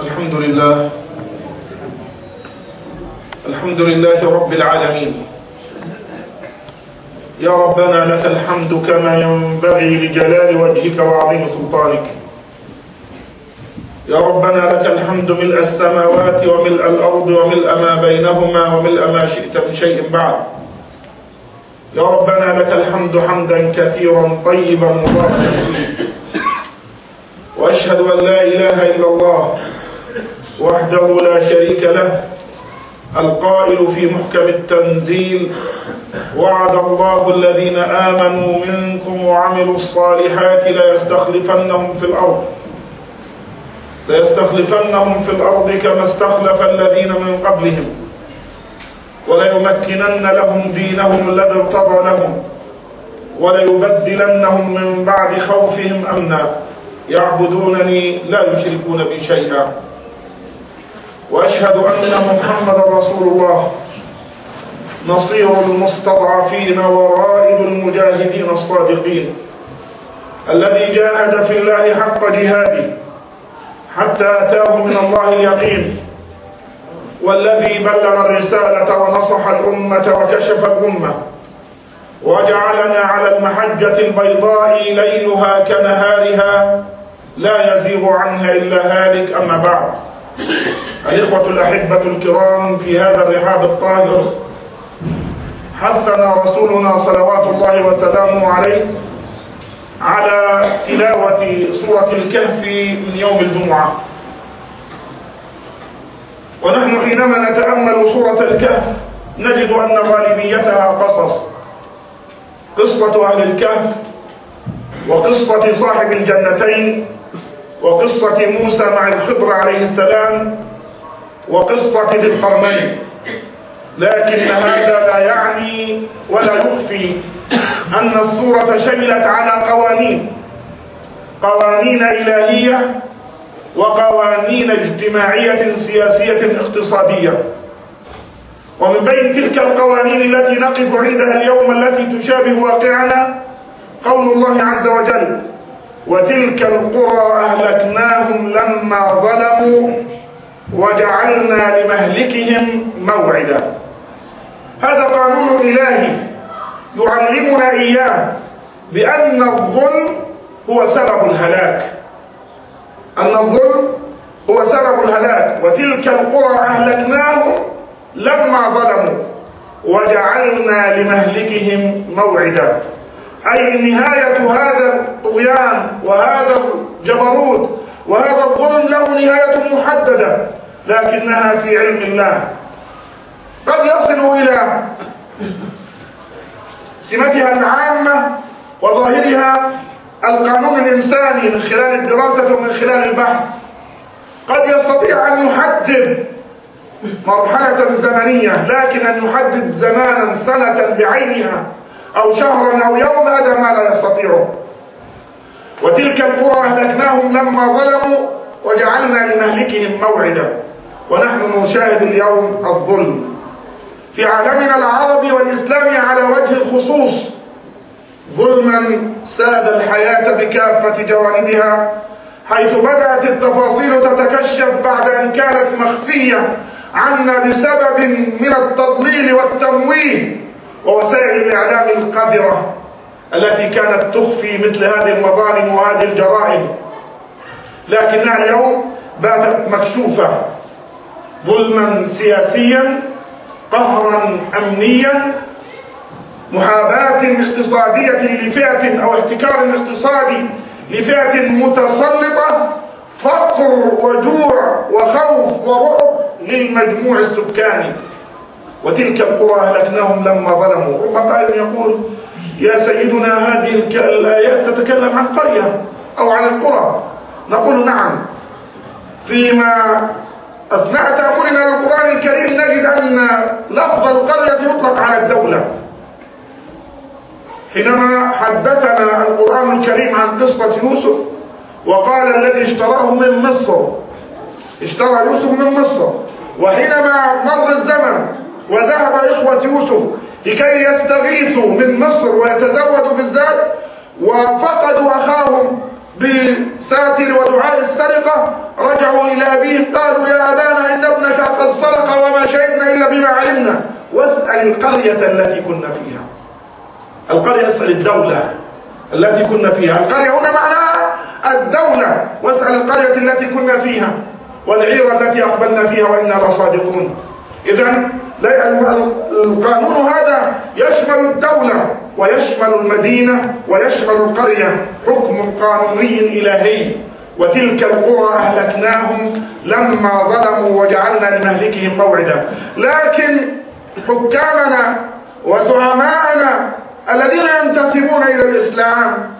الحمد لله رب العالمين. يا ربنا لك الحمد كما ينبغي لجلال وجهك وعظيم سلطانك. يا ربنا لك الحمد ملء السماوات وملء الأرض وملء ما بينهما وملء ما شئت من شيء بعد. يا ربنا لك الحمد حمدا كثيرا طيبا مباركا فيه. وأشهد أن لا إله إلا الله وحده لا شريك له، القائل في محكم التنزيل: وعد الله الذين آمنوا منكم وعملوا الصالحات ليستخلفنهم في الأرض كما استخلف الذين من قبلهم وليمكنن لهم دينهم الذي ارتضى لهم وليبدلنهم من بعد خوفهم أمنا يعبدونني لا يشركون بي شيئا. وأشهد أن محمدا رسول الله، نصير المستضعفين ورائد المجاهدين الصادقين، الذي جاهد في الله حق جهاده حتى أتاه من الله اليقين، والذي بلغ الرسالة ونصح الأمة وكشف الغمة، وجعلنا على المحجة البيضاء ليلها كنهارها لا يزيغ عنها إلا هالك. أما بعد، الإخوة الأحبة الكرام، في هذا الرحاب الطاهر حثنا رسولنا صلوات الله وسلامه عليه على تلاوة سورة الكهف من يوم الجمعة. ونحن حينما نتأمل سورة الكهف نجد أن غالبيتها قصة أهل الكهف، وقصة صاحب الجنتين، وقصة موسى مع الخضر عليه السلام، وقصة ذي القرنين. لكن هذا لا يعني ولا يخفي أن السورة شملت على قوانين إلهية وقوانين اجتماعية سياسية اقتصادية. ومن بين تلك القوانين التي نقف عندها اليوم التي تشابه واقعنا قول الله عز وجل: وتلك القرى أهلكناهم لما ظلموا وجعلنا لمهلكهم موعدا. هذا قانون إلهي يعلمنا إياه بأن الظلم هو سبب الهلاك. وتلك القرى أهلكناهم لما ظلموا وجعلنا لمهلكهم موعدا، أي نهاية هذا الطغيان وهذا الجبروت وهذا الظلم له نهاية محددة، لكنها في علم الله. قد يصل إلى سمتها العامة وظاهرها القانون الإنساني من خلال الدراسة ومن خلال البحث. قد يستطيع أن يحدد مرحلة زمنية، لكن أن يحدد زمانا، سنة بعينها أو شهرا أو يوم، هذا ما لا يستطيعه. وتلك القرى أهلكناهم لما ظلموا وجعلنا لمهلكهم موعدا. ونحن نشاهد اليوم الظلم في عالمنا العربي والإسلامي على وجه الخصوص، ظلما ساد الحياة بكافة جوانبها، حيث بدأت التفاصيل تتكشف بعد أن كانت مخفية عنا بسبب من التضليل والتمويه ووسائل الإعلام القذرة التي كانت تخفي مثل هذه المظالم وهذه الجرائم، لكنها اليوم باتت مكشوفة. ظلما سياسيا، قهرا أمنيا، محاباة اقتصادية لفئة أو احتكار اقتصادي لفئة متسلطة، فقر وجوع وخوف ورعب للمجموع السكاني. وتلك القرى أهلكناهم لما ظلموا. رب قائل يقول: يا سيدنا هذه الآيات تتكلم عن قرية أو عن القرى. نقول: نعم. فيما أثناء تأملنا للقرآن الكريم نجد أن لفظ القرية يطلق على الدولة. حينما حدثنا القرآن الكريم عن قصة يوسف وقال: الذي اشتراه من مصر، اشترى يوسف من مصر. وحينما مر الزمن وذهب إخوة يوسف لكي يستغيثوا من مصر ويتزودوا بالزاد، وفقدوا أخاهم بساتر ودعاء السرقة رجعوا إلى أبيهم قالوا يا أبانا إن ابنك قد سرق وما شهدنا إلا بما علمنا واسأل القرية التي كنا فيها. القرية اسأل الدولة التي كنا فيها، القرية هنا معناها الدولة، واسأل القرية التي كنا فيها والعير التي أقبلنا فيها وإنا لصادقون. إذن القانون هذا يشمل الدولة ويشمل المدينة ويشمل القرية، حكم قانوني إلهي. وتلك القرى أهلكناهم لما ظلموا وجعلنا لمهلكهم موعدا. لكن حكامنا وزعماءنا الذين ينتسبون إلى الإسلام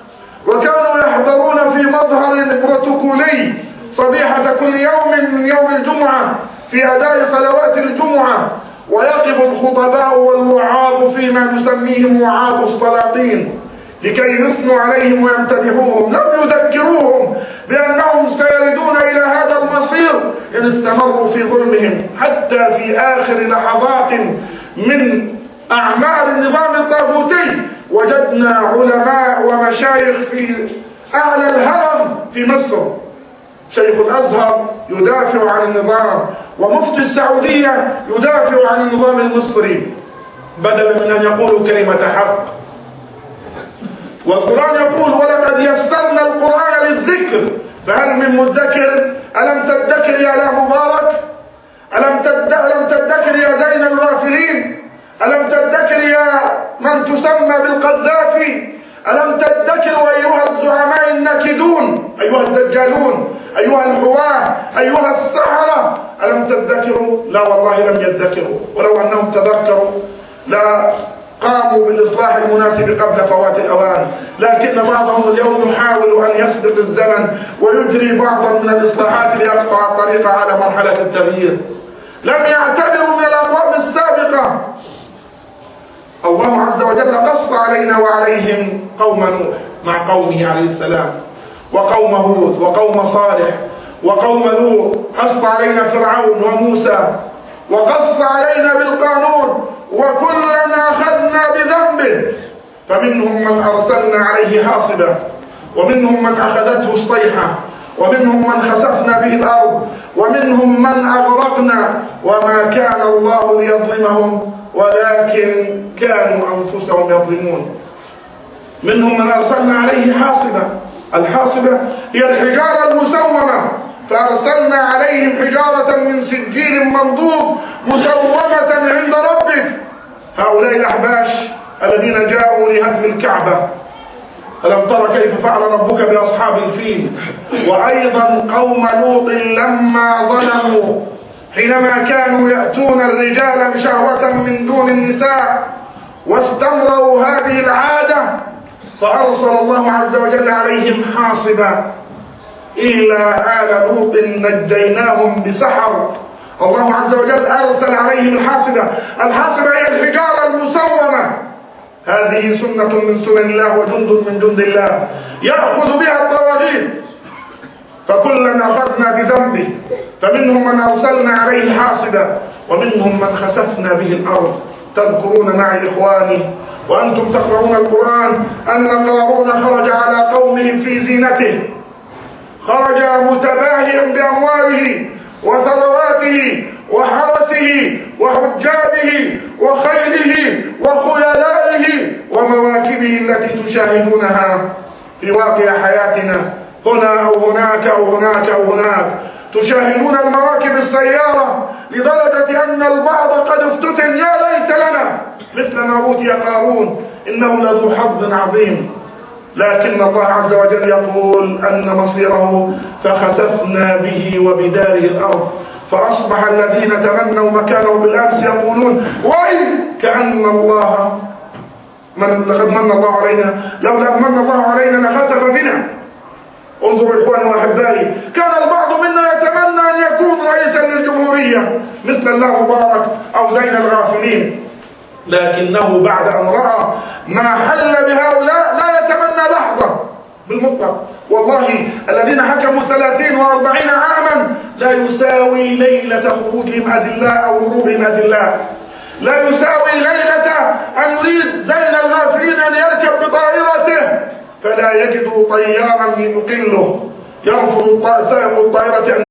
وكانوا يحضرون في مظهر بروتوكولي صبيحة كل يوم من يوم الجمعة في أداء صلوات الجمعة، ويقف الخطباء والوعاظ فيما نسميهم وعاظ السلاطين لكي يثنوا عليهم ويمتدحوهم، لم يذكروهم بأنهم سيردون إلى هذا المصير إن استمروا في ظلمهم. حتى في آخر لحظات من أعمال النظام الطاغوتي وجدنا علماء ومشايخ في أعلى الهرم في مصر، شيخ الأزهر يدافع عن النظام، ومفتي السعودية يدافع عن النظام المصري بدلا من أن يقولوا كلمة حق. والقرآن يقول ولقد يسرنا القرآن للذكر فهل من مدكر. ألم تدكر يا لا مبارك؟ ألم تدكر يا زين الغافلين؟ ألم تدكر يا من تسمى بالقذافي؟ ألم تدكروا أيها الزعماء النكدون، أيها الدجالون، أيها الحواة، أيها السحرة؟ ألم تدكروا؟ لا والله لم يدكروا، ولو أنهم تذكروا لا قاموا بالإصلاح المناسب قبل فوات الأوان. لكن بعضهم اليوم يحاول أن يسبق الزمن ويجري بعضا من الإصلاحات ليقطع الطريق على مرحلة التغيير. لم يعتبروا من الأبواب السابقة. الله عز وجل قص علينا وعليهم قوم نوح مع قومه عليه السلام، وقوم هود، وقوم صالح، وقوم لوط. قص علينا فرعون وموسى، وقص علينا بالقانون، وكلنا أخذنا بذنبه، فمنهم من أرسلنا عليه حاصبا، ومنهم من أخذته الصيحة، ومنهم من خسفنا به الأرض، ومنهم من أغرقنا، وما كان الله ليظلمهم ولكن كانوا أنفسهم يظلمون. منهم من أرسلنا عليه حاصبا، الحاصبة هي الحجارة المسومة، فأرسلنا عليهم حجارة من سجيل منضود مسومة عند ربك. هؤلاء الأحباش الذين جاءوا لهدم الكعبة. ألم تر كيف فعل ربك بأصحاب الفيل؟ وأيضا قوم لوط لما ظلموا حينما كانوا يأتون الرجال شهوة من دون النساء واستمروا هذه العادة، فأرسل الله عز وجل عليهم حاصبا إلا آل لوط نجيناهم بسحر. الله عز وجل أرسل عليهم الحاصبة. الحاصبة هي الحجارة المسومة، هذه سنة من سنن الله وجند من جند الله يأخذ بها الطواغيت. فكلنا أخذنا بذنبه، فمنهم من أرسلنا عليه حاصبا، ومنهم من خسفنا به الأرض. تذكرون معي إخواني وأنتم تقرؤون القرآن أن قارون خرج على قومه في زينته، خرج متباهيا بأمواله وثرواته وحرسه وحجابه وخيله وخيلائه ومواكبه التي تشاهدونها في واقع حياتنا هنا أو هناك أو هناك أو هناك. تشاهدون المواكب السيارة لدرجة أن البعض قد افتتن يا ليت لنا مثل ما أوتي قارون إنه لذو حظ عظيم. لكن الله عز وجل يقول أن مصيره فخسفنا به وبداره الأرض فأصبح الذين تمنوا مكانه بالأمس يقولون ويل كأن الله لقد من الله علينا لولا من الله علينا لخسف بنا. انظروا إخواني وأحبائي، كان البعض منا يتمنى أن يكون رئيسا للجمهورية مثل الله مبارك أو زين الغافلين، لكنه بعد أن رأى ما حل بهؤلاء لا يتمنى لحظة بالمطلق. والله الذين حكموا 30 و40 عاما لا يساوي ليلة خروجهم أذلاء أو هروبهم أذلاء، لا يساوي ليلة أن يريد زين الغافلين أن يركب بطائرته فلا يجد طيارا يقله، يرفض سائق الطائرة أن